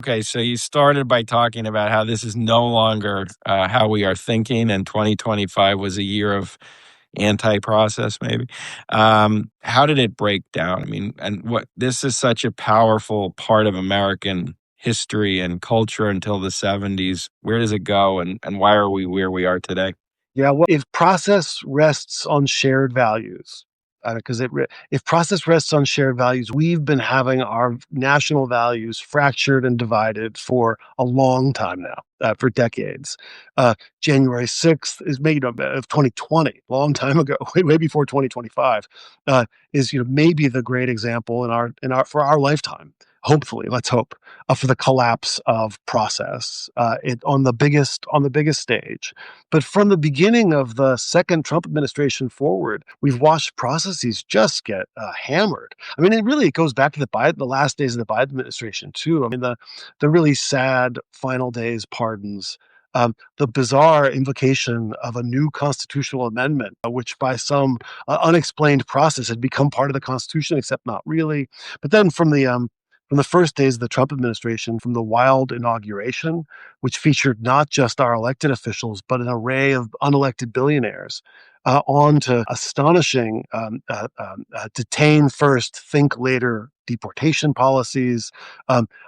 Okay, so you started by talking about how this is no longer how we are thinking, and 2025 was a year of anti-process, maybe. How did it break down? I mean, and what this is such a powerful part of American history and culture until the 70s. Where does it go, and why are we where we are today? Yeah, well, if process rests on shared values, because if process rests on shared values, we've been having our national values fractured and divided for a long time now, for decades. Uh, January 6th is made of 2020, long time ago, way before 2025, is maybe the great example for our lifetime. Hopefully, let's hope for the collapse of process on the biggest stage. But from the beginning of the second Trump administration forward, we've watched processes just get hammered. I mean, it goes back to the last days of the Biden administration too. I mean, the really sad final days pardons, the bizarre invocation of a new constitutional amendment, which by some unexplained process had become part of the Constitution, except not really. But then from the first days of the Trump administration, from the wild inauguration, which featured not just our elected officials, but an array of unelected billionaires, on to astonishing detain first, think later deportation policies,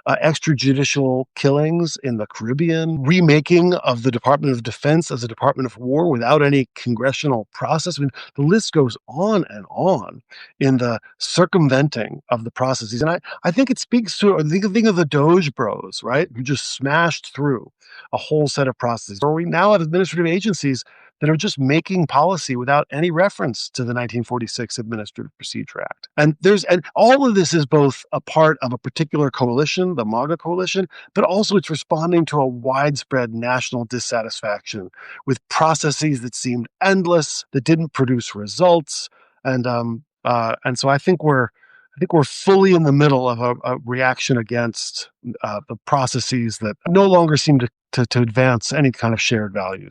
extrajudicial killings in the Caribbean, remaking of the Department of Defense as a Department of War without any congressional process. I mean, the list goes on and on in the circumventing of the processes. And I think it speaks to, think of the Doge Bros, right? Who just smashed through a whole set of processes. Or we now have administrative agencies that are just making policy without any reference to the 1946 Administrative Procedure Act. And all of this is both a part of a particular coalition, the MAGA coalition, but also it's responding to a widespread national dissatisfaction with processes that seemed endless, that didn't produce results. And so I think we're fully in the middle of a reaction against the processes that no longer seem to advance any kind of shared values.